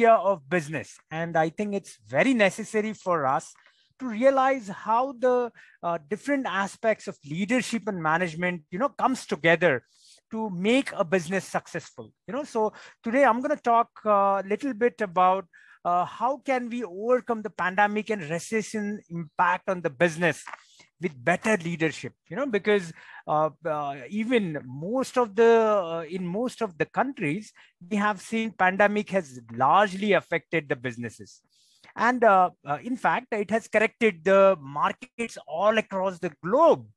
area of business. And I think it's very necessary for us to realize how the different aspects of leadership and management, comes together to make a business successful. So today I'm going to talk a little bit about how can we overcome the pandemic and recession impact on the business with better leadership, because even in most of the countries, we have seen pandemic has largely affected the businesses. And in fact, it has corrected the markets all across the globe.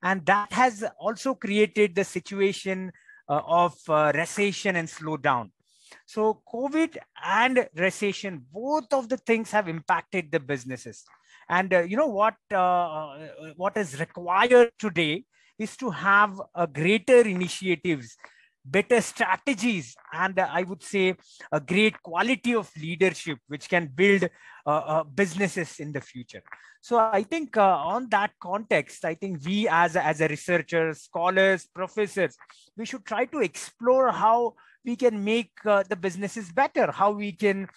And that has also created the situation of recession and slowdown. So COVID and recession, both of the things have impacted the businesses. And what is required today is to have a greater initiatives, better strategies, and I would say a great quality of leadership, which can build businesses in the future. So I think on that context, I think we as a researchers, scholars, professors, we should try to explore how we can make the businesses better, how we can,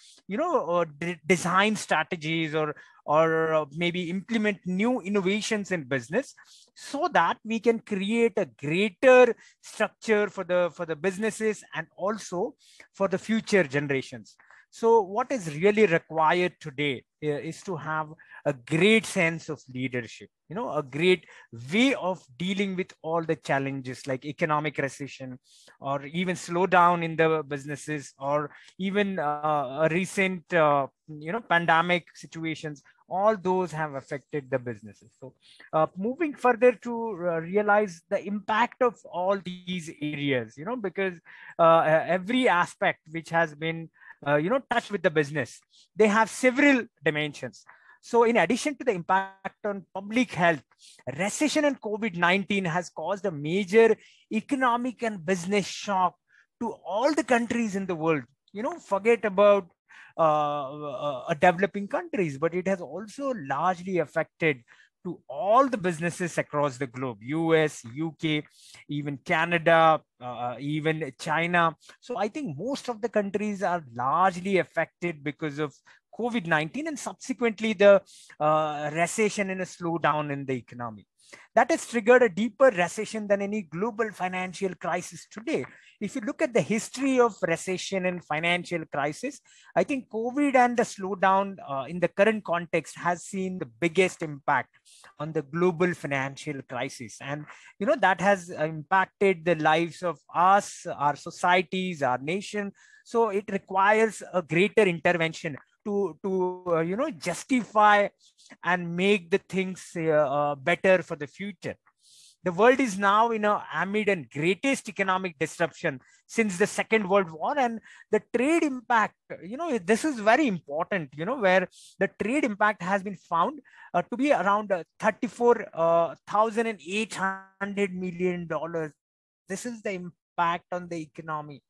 design strategies or maybe implement new innovations in business, so that we can create a greater structure for the businesses and also for the future generations. So what is really required today is to have a great sense of leadership, a great way of dealing with all the challenges like economic recession or even slowdown in the businesses, or even a recent, pandemic situations. All those have affected the businesses. So moving further to realize the impact of all these areas, because every aspect which has been touched with the business, they have several dimensions. So in addition to the impact on public health, recession and COVID-19 has caused a major economic and business shock to all the countries in the world. Forget about developing countries, but it has also largely affected to all the businesses across the globe: US, UK, even Canada, even China. So I think most of the countries are largely affected because of COVID-19 and subsequently the recession and a slowdown in the economy. That has triggered a deeper recession than any global financial crisis today. If you look at the history of recession and financial crisis, I think COVID and the slowdown in the current context has seen the biggest impact on the global financial crisis. And, that has impacted the lives of us, our societies, our nation. So it requires a greater intervention to justify and make the things better for the future. The world is now amid a greatest economic disruption since the Second World War, and the trade impact, this is very important, where the trade impact has been found to be around $34,800 million. This is the impact on the economy,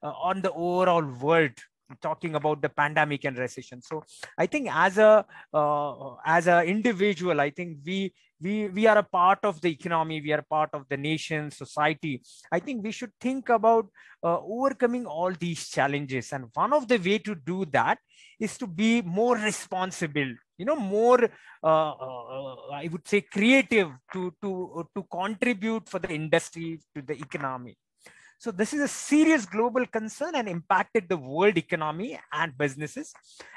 on the overall world, talking about the pandemic and recession. So I think as a individual, I think we are a part of the economy, we are a part of the nation, society. I think we should think about overcoming all these challenges, and one of the way to do that is to be more responsible, more I would say creative, to contribute for the industry, to the economy. So this is a serious global concern and impacted the world economy and businesses.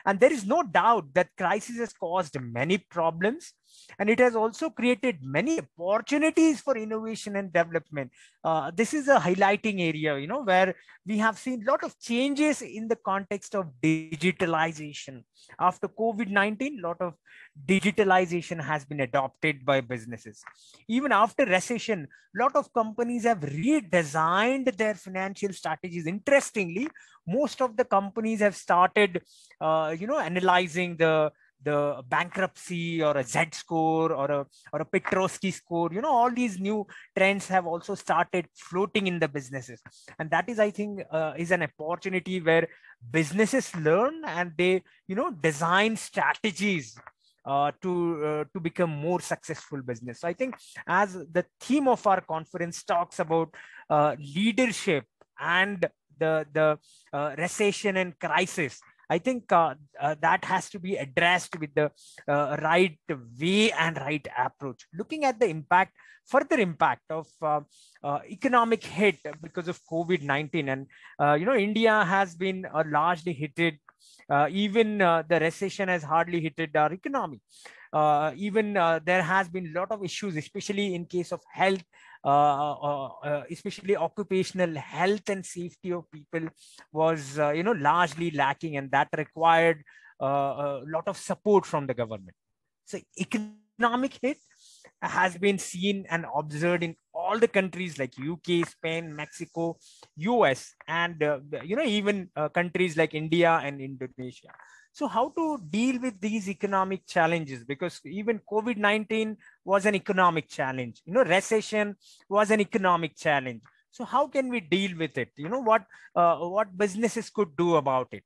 And there is no doubt that crisis has caused many problems, and it has also created many opportunities for innovation and development. This is a highlighting area, where we have seen a lot of changes in the context of digitalization. After COVID-19, a lot of digitalization has been adopted by businesses. Even after recession, a lot of companies have redesigned their financial strategies. Interestingly, most of the companies have started, analyzing the bankruptcy or a Z score or a Petrosky score. All these new trends have also started floating in the businesses, and that is, I think, is an opportunity where businesses learn and they design strategies to become more successful business. So I think, as the theme of our conference talks about leadership and recession and crisis, I think that has to be addressed with the right way and right approach. Looking at the impact, further impact of economic hit because of COVID-19, and India has been largely hit. Even the recession has hardly hit our economy. Even there has been a lot of issues, especially in case of health, especially occupational health and safety of people was largely lacking, and that required a lot of support from the government. So economic hit has been seen and observed in all the countries like UK, Spain, Mexico, US, and even countries like India and Indonesia. So how to deal with these economic challenges? Because even COVID-19 was an economic challenge. Recession was an economic challenge. So how can we deal with it? What businesses could do about it?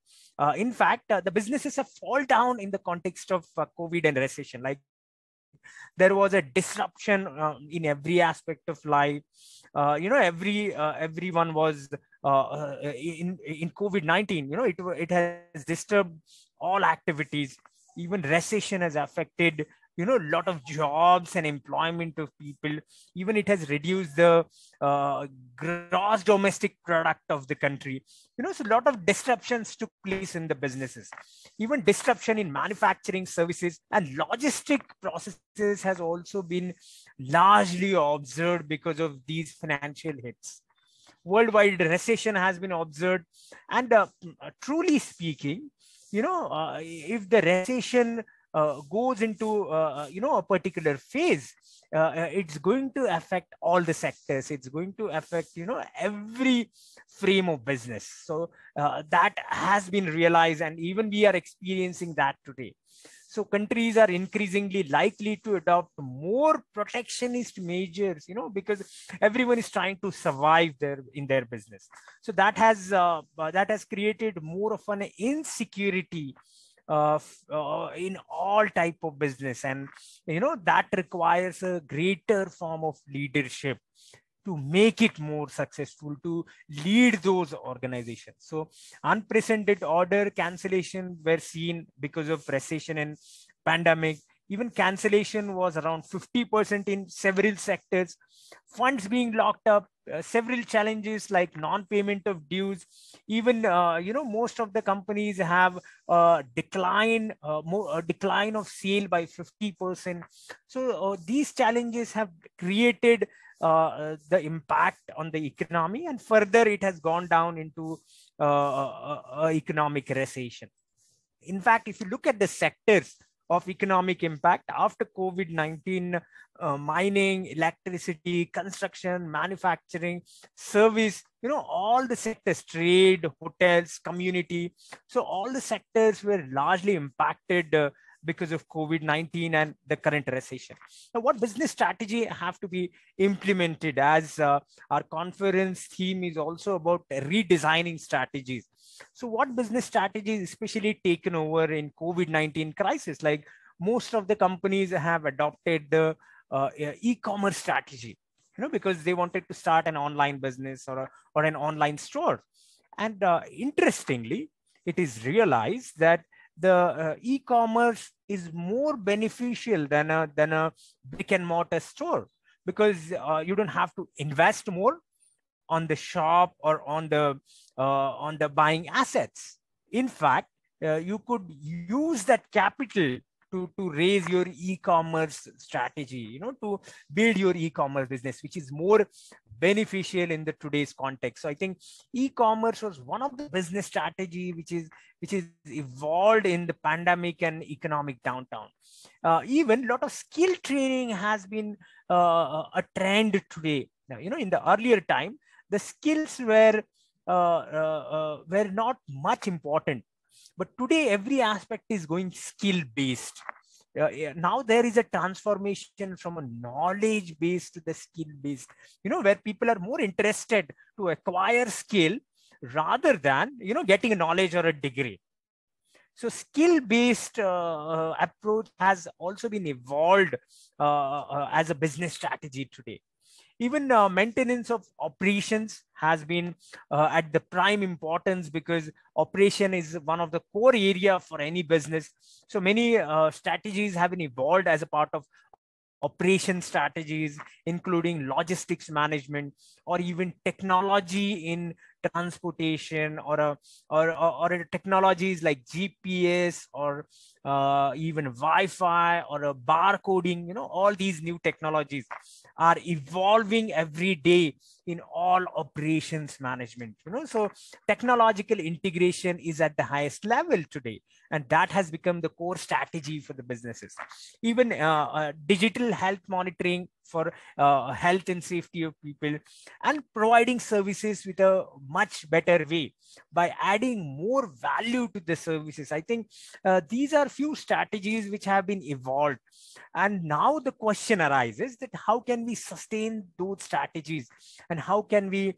In fact, the businesses have fall down in the context of COVID and recession. Like there was a disruption in every aspect of life. Everyone was in COVID-19. It has disturbed all activities. Even recession has affected a lot of jobs and employment of people. Even it has reduced the gross domestic product of the country. So a lot of disruptions took place in the businesses. Even disruption in manufacturing, services, and logistic processes has also been largely observed because of these financial hits. Worldwide recession has been observed, and truly speaking, if the recession goes into a particular phase, it's going to affect all the sectors. It's going to affect every frame of business. So that has been realized, and even we are experiencing that today. So countries are increasingly likely to adopt more protectionist measures, because everyone is trying to survive in their business. So that has created more of an insecurity in all type of business, and that requires a greater form of leadership to make it more successful, to lead those organizations. So unprecedented order cancellation were seen because of recession and pandemic. Even cancellation was around 50% in several sectors. Funds being locked up, several challenges like non-payment of dues. Even most of the companies have a decline of sale by 50%. So these challenges have created the impact on the economy, and further it has gone down into economic recession. In fact, if you look at the sectors of economic impact after COVID-19, mining, electricity, construction, manufacturing, service, all the sectors, trade, hotels, community. So all the sectors were largely impacted because of COVID-19 and the current recession. Now, what business strategy have to be implemented, as our conference theme is also about redesigning strategies. So what business strategies especially taken over in COVID-19 crisis? Like most of the companies have adopted the e-commerce strategy, because they wanted to start an online business or an online store. And interestingly, it is realized that the e-commerce is more beneficial than a brick and mortar store, because you don't have to invest more on the shop or on the buying assets. In fact, you could use that capital to raise your e-commerce strategy, to build your e-commerce business, which is more beneficial in the today's context. So I think e-commerce was one of the business strategy which is evolved in the pandemic and economic downturn. Even a lot of skill training has been a trend today. Now, in the earlier time, the skills were not much important, but today every aspect is going skill based. Now there is a transformation from a knowledge based to the skill based, where people are more interested to acquire skill rather than getting a knowledge or a degree. So skill based approach has also been evolved as a business strategy today. Even maintenance of operations has been at the prime importance, because operation is one of the core area for any business. So many strategies have been evolved as a part of operation strategies, including logistics management, or even technology in transportation, or technologies like GPS, or even Wi-Fi, or a barcoding. All these new technologies are evolving every day in all operations management. So technological integration is at the highest level today, and that has become the core strategy for the businesses. Even digital health monitoring for health and safety of people, and providing services with a much better way by adding more value to the services. I think these are few strategies which have been evolved. And now the question arises that how can we sustain those strategies, and how can we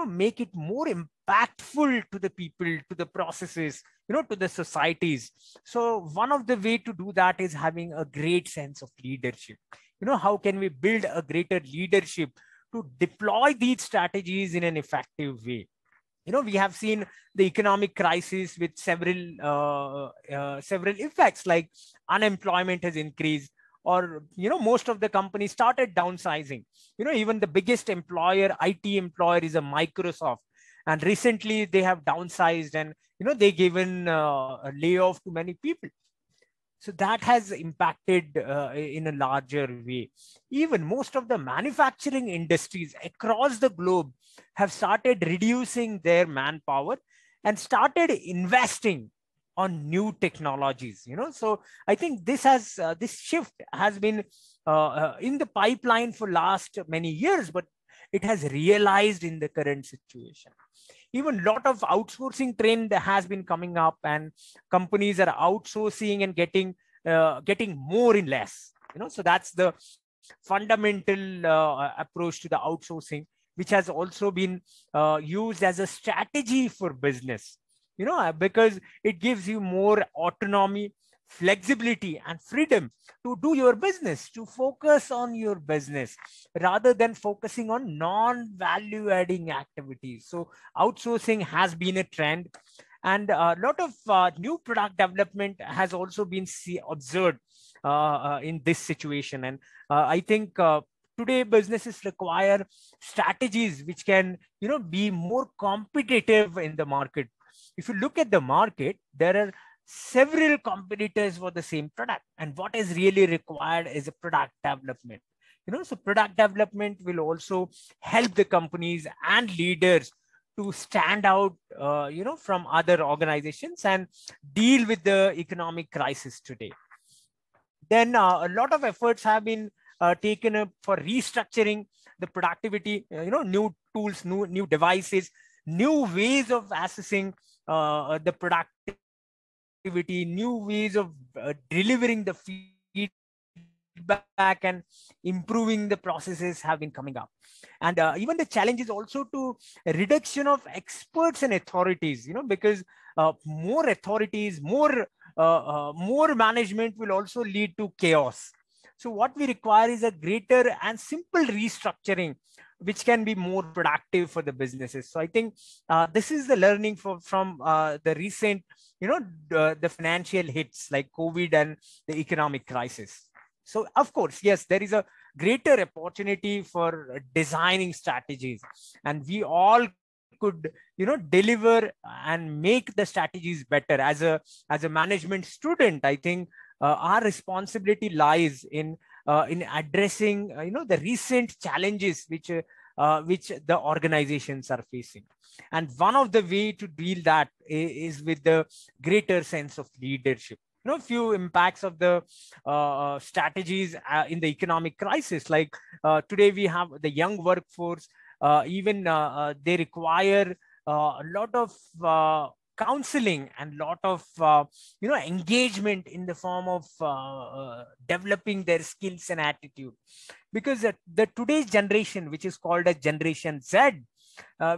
make it more impactful to the people, to the processes, to the societies. So one of the way to do that is having a great sense of leadership. How can we build a greater leadership to deploy these strategies in an effective way? We have seen the economic crisis with several effects, like unemployment has increased, or most of the companies started downsizing. Even the biggest employer, IT employer, is a Microsoft, and recently they have downsized, and they given a layoff to many people. So that has impacted in a larger way. Even most of the manufacturing industries across the globe have started reducing their manpower and started investing on new technologies. So I think this shift has been in the pipeline for last many years, but it has realized in the current situation. Even a lot of outsourcing trend has been coming up, and companies are outsourcing and getting more in less. So that's the fundamental approach to the outsourcing, which has also been used as a strategy for business. Because it gives you more autonomy, flexibility, and freedom to do your business, to focus on your business rather than focusing on non-value adding activities. So outsourcing has been a trend, and a lot of new product development has also been observed in this situation. And I think today businesses require strategies which can be more competitive in the market. If you look at the market, there are several competitors for the same product, and what is really required is a product development. So product development will also help the companies and leaders to stand out from other organizations and deal with the economic crisis today. Then a lot of efforts have been taken up for restructuring the productivity, new tools, new devices, new ways of assessing the productivity, new ways of delivering the feedback and improving the processes have been coming up. And even the challenge is also to reduction of experts and authorities, because more authorities, more management will also lead to chaos. So what we require is a greater and simple restructuring, which can be more productive for the businesses. So I think this is the learning from the recent, the financial hits like COVID and the economic crisis. So of course, yes, there is a greater opportunity for designing strategies, and we all could deliver and make the strategies better. As a management student, I think our responsibility lies in addressing the recent challenges which the organizations are facing. And one of the way to deal that is with the greater sense of leadership. Few impacts of the strategies in the economic crisis, like today we have the young workforce. Even they require a lot of counseling and lot of engagement in the form of developing their skills and attitude, because the today's generation, which is called a Generation Z,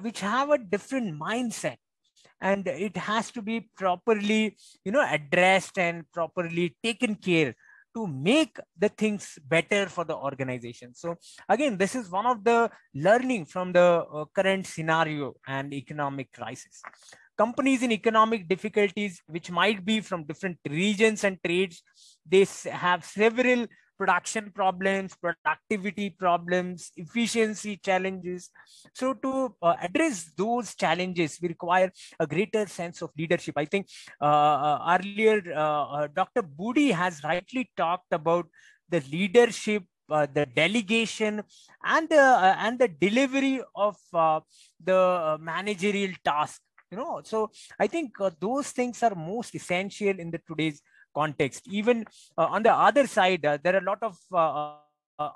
which have a different mindset, and it has to be properly addressed and properly taken care to make the things better for the organization. So again, this is one of the learning from the current scenario and economic crisis. Companies in economic difficulties, which might be from different regions and trades, they have several production problems, productivity problems, efficiency challenges. So to address those challenges, we require a greater sense of leadership. I think earlier Dr. Budi has rightly talked about the leadership, the delegation, and the delivery of the managerial task. So I think those things are most essential in the today's context. Even on the other side, there are a lot of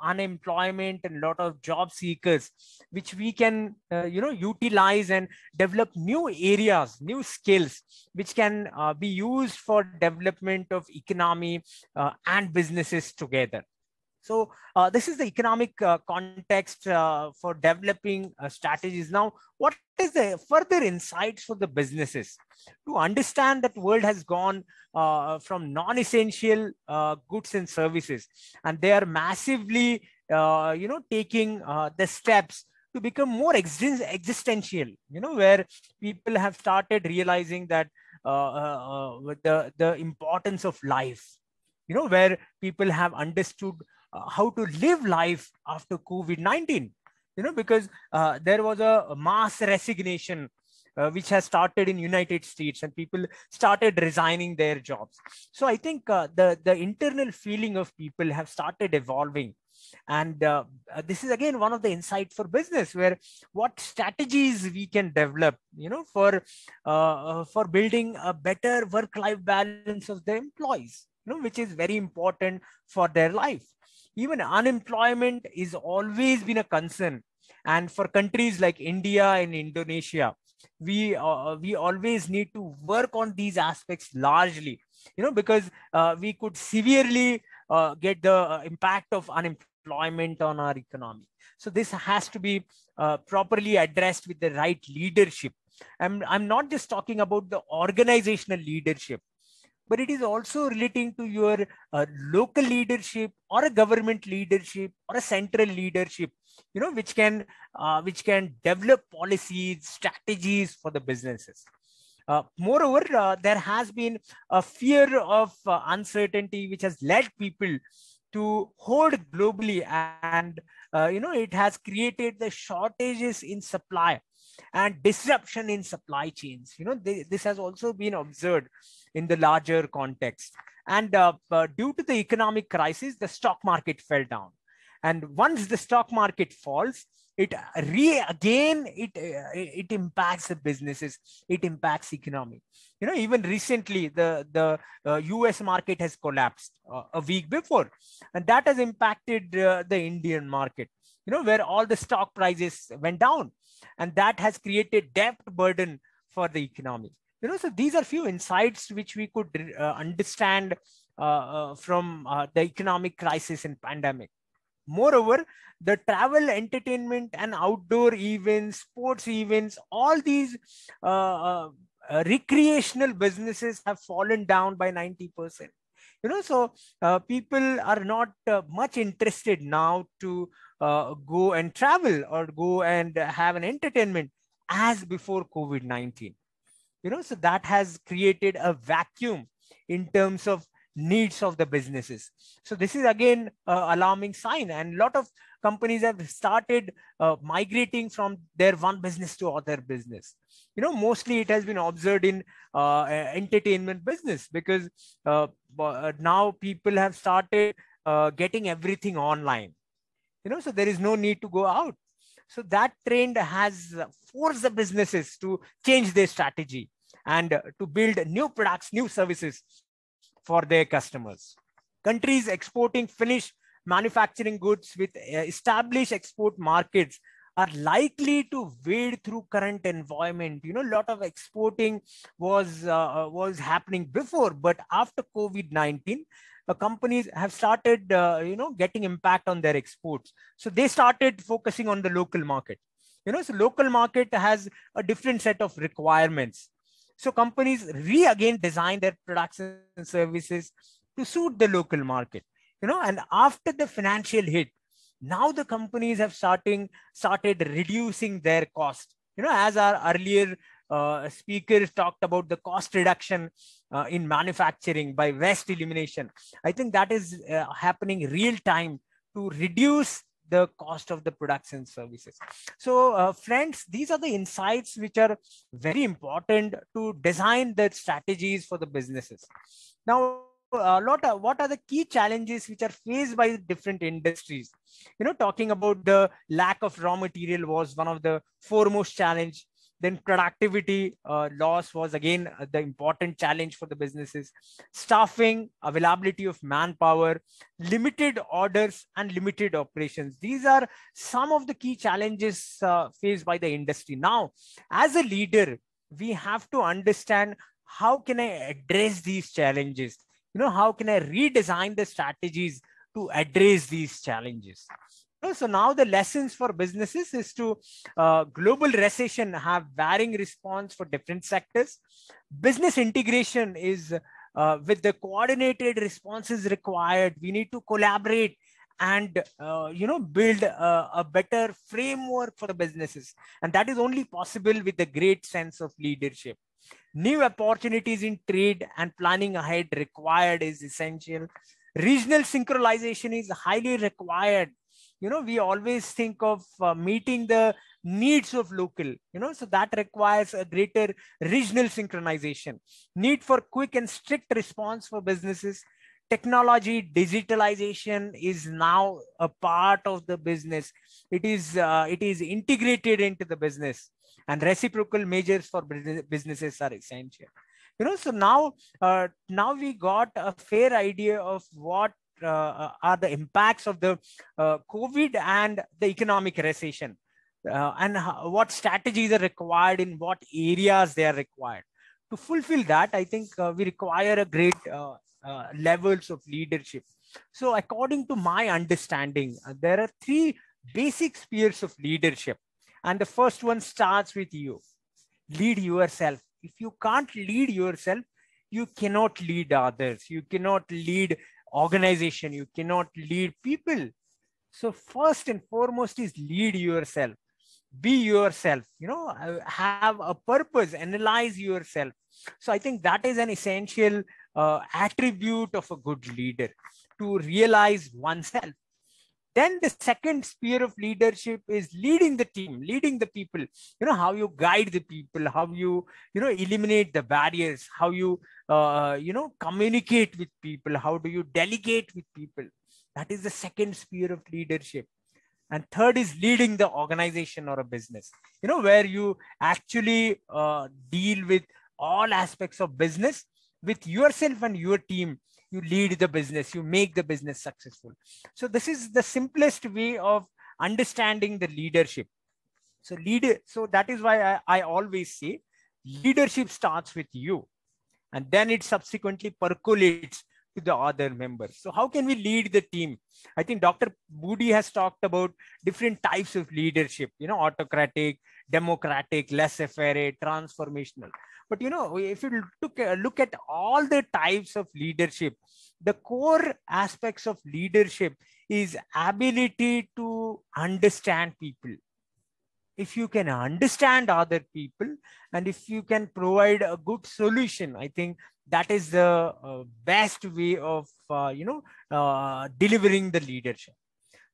unemployment and a lot of job seekers, which we can utilize and develop new areas, new skills, which can be used for development of economy and businesses together. So this is the economic context for developing strategies. Now, what is the further insights for the businesses to understand that world has gone from non-essential goods and services, and they are massively, taking the steps to become more existential. Where people have started realizing that the importance of life. Where people have understood how to live life after COVID-19, because there was a mass resignation which has started in United States, and people started resigning their jobs. So I think the internal feeling of people have started evolving. And this is again one of the insight for business, where what strategies we can develop, for building a better work-life balance of the employees, which is very important for their life. Even unemployment is always been a concern, and for countries like India and Indonesia, we always need to work on these aspects largely, because we could severely get the impact of unemployment on our economy. So this has to be properly addressed with the right leadership. I'm not just talking about the organizational leadership, but it is also relating to your local leadership, or a government leadership, or a central leadership, which can develop policies, strategies for the businesses. Moreover, there has been a fear of uncertainty, which has led people to hold globally, and it has created the shortages in supply and disruption in supply chains. This has also been observed in the larger context. And due to the economic crisis, the stock market fell down. And once the stock market falls, it impacts the businesses, it impacts economy. Even recently, the US market has collapsed a week before, and that has impacted the Indian market, where all the stock prices went down, and that has created debt burden for the economy. So these are few insights which we could understand from the economic crisis and pandemic. Moreover, the travel, entertainment, and outdoor events, sports events, all these recreational businesses have fallen down by 90%. So people are not much interested now to go and travel or go and have an entertainment as before COVID-19. So that has created a vacuum in terms of needs of the businesses. So this is again alarming sign, and a lot of companies have started migrating from their one business to other business. Mostly it has been observed in entertainment business, because now people have started getting everything online. So there is no need to go out. So that trend has forced the businesses to change their strategy and to build new products, new services for their customers. Countries exporting finished manufacturing goods with established export markets are likely to wade through current environment. A lot of exporting was happening before, but after COVID-19, companies have started, getting impact on their exports. So they started focusing on the local market. So local market has a different set of requirements. So companies again design their products and services to suit the local market. And after the financial hit, now the companies have started reducing their cost. As our earlier speakers talked about the cost reduction in manufacturing by waste elimination. I think that is happening real time to reduce the cost of the products and services. So friends, these are the insights which are very important to design the strategies for the businesses. Now, what are the key challenges which are faced by different industries? Talking about the lack of raw material was one of the foremost challenge. Then productivity loss was again the important challenge for the businesses. Staffing, availability of manpower, limited orders, and limited operations. These are some of the key challenges faced by the industry. Now, as a leader, we have to understand, how can I address these challenges? How can I redesign the strategies to address these challenges? So now the lessons for businesses is to global recession have varying response for different sectors. Business integration is with the coordinated responses required. We need to collaborate and build a better framework for the businesses, and that is only possible with a great sense of leadership. New opportunities in trade and planning ahead required is essential. Regional synchronization is highly required. We always think of meeting the needs of local, so that requires a greater regional synchronization. Need for quick and strict response for businesses. Technology, digitalization is now a part of the business. It is integrated into the business, and reciprocal measures for businesses are essential. So now we got a fair idea of what are the impacts of the COVID and the economic recession, and what strategies are required, in what areas they are required. To fulfill that, I think we require a great levels of leadership. So according to my understanding, there are three basic spheres of leadership. And the first one starts with you. Lead yourself. If you can't lead yourself, you cannot lead others. You cannot lead organization. You cannot lead people. So first and foremost is lead yourself. Be yourself, have a purpose, analyze yourself. So I think that is an essential attribute of a good leader, to realize oneself. Then the second sphere of leadership is leading the team, leading the people. How you guide the people, how you eliminate the barriers, how you communicate with people, how do you delegate with people. That is the second sphere of leadership. And third is leading the organization or a business, where you actually deal with all aspects of business with yourself and your team. You lead the business, you make the business successful. So this is the simplest way of understanding the leadership. So that is why I always say leadership starts with you, and then it subsequently percolates to the other members. So how can we lead the team? I think Dr. Budi has talked about different types of leadership, autocratic, democratic, laissez-faire, transformational. But if you look at all the types of leadership, the core aspects of leadership is ability to understand people. If you can understand other people, and if you can provide a good solution, I think that is the best way of delivering the leadership.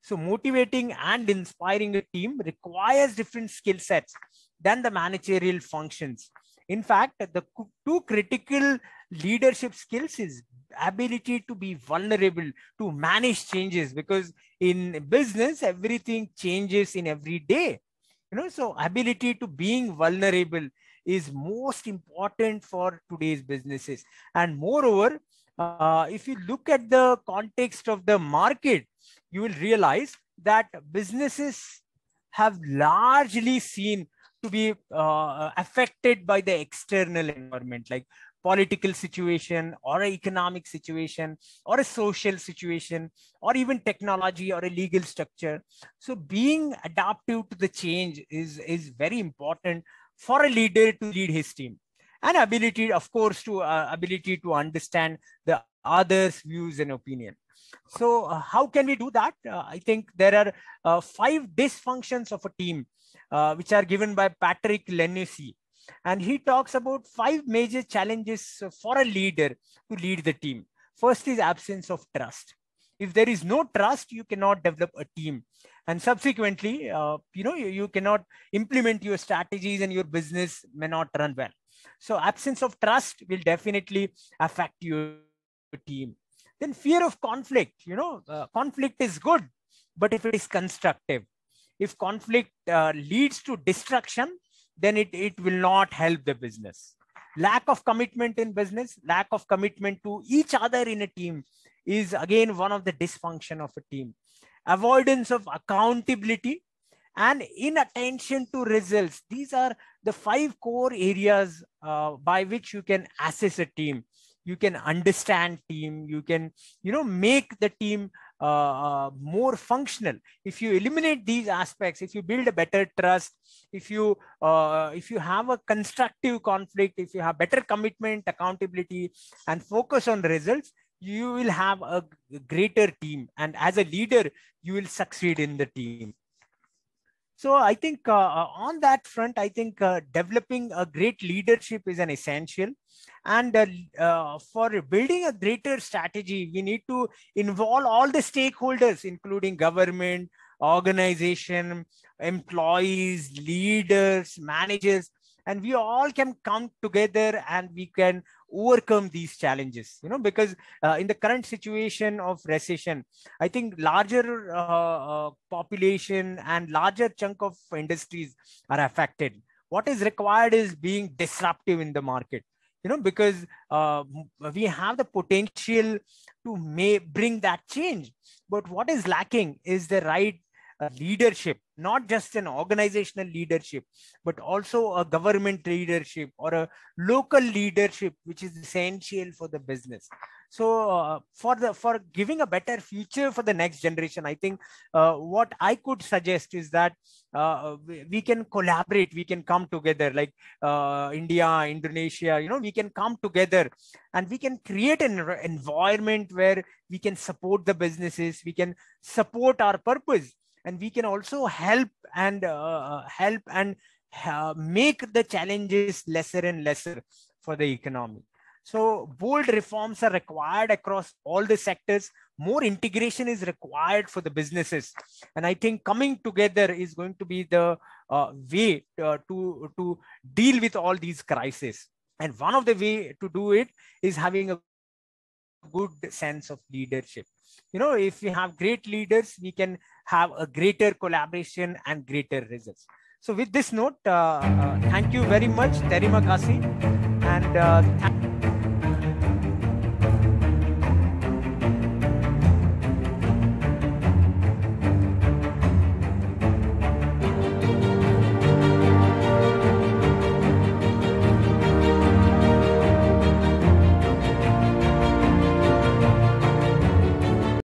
So motivating and inspiring a team requires different skill sets than the managerial functions. In fact, the two critical leadership skills is ability to be vulnerable, to manage changes, because in business, everything changes in every day. So ability to being vulnerable is most important for today's businesses. And moreover, if you look at the context of the market, you will realize that businesses have largely seen to be affected by the external environment, like political situation or an economic situation or a social situation or even technology or a legal structure. So being adaptive to the change is very important for a leader to lead his team. And ability, of course, to ability to understand the others' views and opinion. So how can we do that? I think there are 5 dysfunctions of a team, which are given by Patrick Lenici. And he talks about 5 major challenges for a leader to lead the team. First is absence of trust. If there is no trust, you cannot develop a team. And subsequently, you cannot implement your strategies and your business may not run well. So absence of trust will definitely affect your team. Then fear of conflict. Conflict is good, but if it is constructive, if conflict leads to destruction, then it will not help the business. Lack of commitment in business, lack of commitment to each other in a team is again one of the dysfunction of a team. Avoidance of accountability and inattention to results. These are the 5 core areas by which you can assess a team. You can understand team. You can, make the team more functional. If you eliminate these aspects, if you build a better trust, if you have a constructive conflict, if you have better commitment, accountability, and focus on results, you will have a greater team. And as a leader, you will succeed in the team. So I think on that front, I think developing a great leadership is an essential. And for building a greater strategy, we need to involve all the stakeholders, including government, organization, employees, leaders, managers, and we all can come together and we can overcome these challenges, because in the current situation of recession, I think larger population and larger chunk of industries are affected. What is required is being disruptive in the market, because we have the potential to bring that change. But what is lacking is the right leadership, not just an organizational leadership, but also a government leadership or a local leadership, which is essential for the business. So for giving a better future for the next generation, I think what I could suggest is that we can collaborate, we can come together, like India, Indonesia, we can come together and we can create an environment where we can support the businesses, we can support our purpose, and we can also help and make the challenges lesser and lesser for the economy. So bold reforms are required across all the sectors. More integration is required for the businesses. And I think coming together is going to be the way to deal with all these crises. And one of the way to do it is having a good sense of leadership. If we have great leaders, we can have a greater collaboration and greater results. So with this note, thank you very much, Terima Kasih, and thank